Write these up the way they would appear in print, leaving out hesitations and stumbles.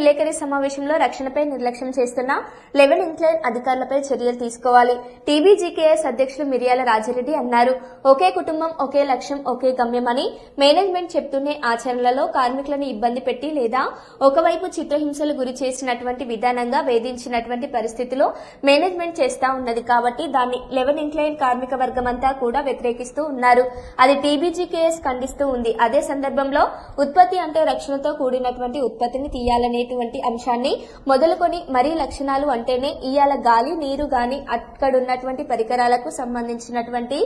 విలేకరి సమావేశంలో రక్షణపై నిర్లక్ష్యం చేస్తున్న లెవెన్ ఇంక్లైన్ అధికారులపై చర్యలు తీసుకోవాలి. టీబీజీకేఎస్ అధ్యక్షులు మిర్యాల రాజిరెడ్డి అన్నారు. ఒకే కుటుంబం ఒకే లక్ష్యం ఒకే గమ్యమని మేనేజ్మెంట్ చెప్తూనే ఆచరణలలో కార్మికులను ఇబ్బంది పెట్టి లేదా ఒకవైపు చిత్రహింసలు గురి చేసినటువంటి విధానంగా వేధించినటువంటి పరిస్థితిలో మేనేజ్మెంట్ చేస్తా ఉన్నది. కాబట్టి దాన్ని లెవెన్ ఇంక్లైన్ కార్మిక వర్గమంతా కూడా వ్యతిరేకిస్తూ ఉన్నారు. అది టీబీజీకేఎస్ ఖండిస్తూ ఉంది. అదే సందర్భంలో ఉత్పత్తి అంటే రక్షణతో కూడినటువంటి ఉత్పత్తిని తీయాలనేటువంటి అంశాన్ని మొదలుకొని మరీ లక్షణాలు అంటేనే ఇయాల గాలి నీరు గాని అక్కడున్నటువంటి పరికరాలకు సంబంధించినటువంటి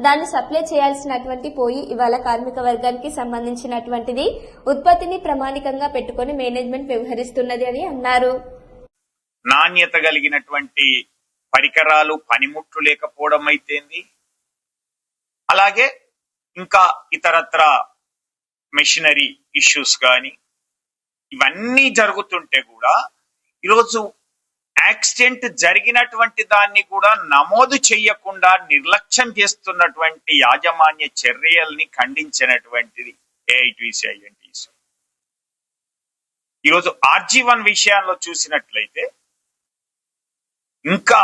దాన్ని సప్లై చేయాల్సినటువంటి పోయి ఇవాళ కార్మిక వర్గానికి సంబంధించినటువంటిది ఉత్పత్తిని ప్రామాణికంగా పెట్టుకొని మేనేజ్మెంట్ వ్యవహరిస్తున్నది అని అన్నారు. నాణ్యత కలిగినటువంటి పరికరాలు పనిముట్లు లేకపోవడం అయితేంది, అలాగే ఇంకా ఇతరత్ర మెషినరీ ఇష్యూస్ కానీ ఇవన్నీ జరుగుతుంటే కూడా ఈరోజు యాక్సిడెంట్ జరిగినటువంటి దాన్ని కూడా నమోదు చేయకుండా నిర్లక్ష్యం చేస్తున్నటువంటి యాజమాన్య చర్యల్ని ఖండించినటువంటిది ఏఐటీసీ ఐఎన్టీసీ. ఈరోజు RG1 విషయాల్లో చూసినట్లయితే ఇంకా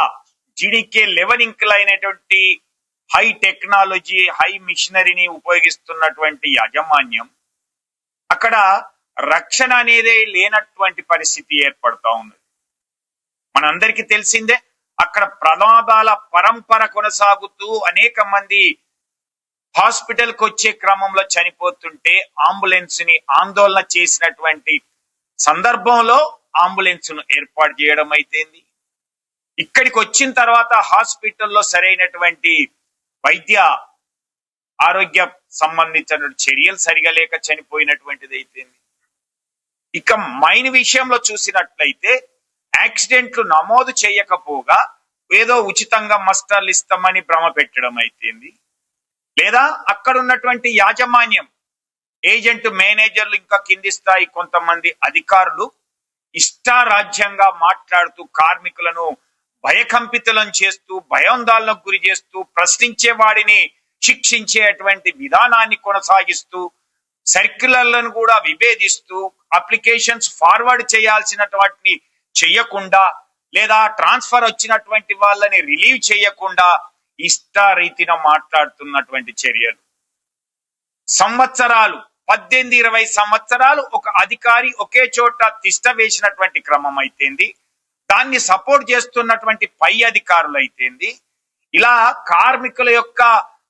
జీడీకే 11 ఇంక్లైనటువంటి హై టెక్నాలజీ హై మిషనరీని ఉపయోగిస్తున్నటువంటి యాజమాన్యం అక్కడ రక్షణ అనేది లేనటువంటి పరిస్థితి ఏర్పడతా ఉన్నది. మనందరికీ తెలిసిందే, అక్కడ ప్రమాదాల పరంపర కొనసాగుతూ అనేక మంది హాస్పిటల్కి వచ్చే క్రమంలో చనిపోతుంటే అంబులెన్స్ ని ఆందోళన చేసినటువంటి సందర్భంలో అంబులెన్స్ ను ఏర్పాటు చేయడం అయితేంది, ఇక్కడికి వచ్చిన తర్వాత హాస్పిటల్లో సరైనటువంటి వైద్య ఆరోగ్య సంబంధించిన చర్యలు సరిగా లేక చనిపోయినటువంటిది అయితేంది. ఇక మైన్ విషయంలో చూసినట్లయితే యాక్సిడెంట్లు నమోదు చేయకపోగా ఏదో ఉచితంగా మస్టర్లు ఇస్తామని భ్రమ పెట్టడం అయితేంది, లేదా అక్కడ ఉన్నటువంటి యాజమాన్యం ఏజెంట్ మేనేజర్లు ఇంకా కింది స్థాయి కొంతమంది అధికారులు ఇష్టారాజ్యంగా మాట్లాడుతూ కార్మికులను భయకంపితులను చేస్తూ భయాందోళనకు గురి చేస్తూ ప్రశ్నించే వాడిని శిక్షించేటువంటి విధానాన్ని కొనసాగిస్తూ సర్క్యులర్లను కూడా విభేదిస్తూ అప్లికేషన్స్ ఫార్వర్డ్ చేయాల్సిన వాటిని చేయకుండా లేదా ట్రాన్స్ఫర్ వచ్చినటువంటి వాళ్ళని రిలీవ్ చేయకుండా ఇష్టారీతిన మాట్లాడుతున్నటువంటి చర్యలు. సంవత్సరాలు 18-20 సంవత్సరాలు ఒక అధికారి ఒకే చోట తిష్ట వేసినటువంటి క్రమం అయితేంది, దాన్ని సపోర్ట్ చేస్తున్నటువంటి పై అధికారులు అయితేంది, ఇలా కార్మికుల యొక్క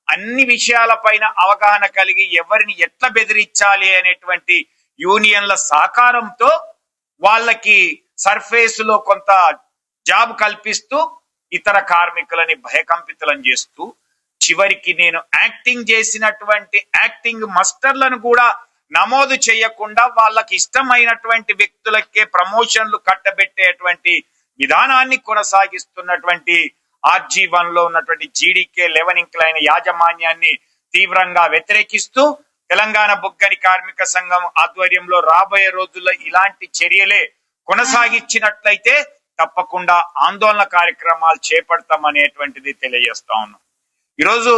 అన్ని విషయాలపైన అవగాహన కలిగి ఎవరిని ఎట్లా బెదిరించాలి అనేటువంటి యూనియన్ల సహకారంతో వాళ్ళకి సర్ఫేస్ లో కొంత జాబ్ కల్పిస్తూ ఇతర కార్మికులని భయకంపితులను చేస్తూ చివరికి నేను యాక్టింగ్ చేసినటువంటి యాక్టింగ్ మస్టర్లను కూడా నమోదు చేయకుండా వాళ్ళకి ఇష్టమైనటువంటి వ్యక్తులకే ప్రమోషన్లు కట్టబెట్టేటువంటి విధానాన్ని కొనసాగిస్తున్నటువంటి RG1 లో ఉన్నటువంటి జీడీకే 11 ఇంక్లైన్ యాజమాన్యాన్ని తీవ్రంగా వ్యతిరేకిస్తూ తెలంగాణ బొగ్గని కార్మిక సంఘం ఆధ్వర్యంలో రాబోయే రోజుల్లో ఇలాంటి చర్యలే కొనసాగించినట్లయితే తప్పకుండా ఆందోళన కార్యక్రమాలు చేపడతామనేటువంటిది తెలియజేస్తా ఉన్నాం. ఈరోజు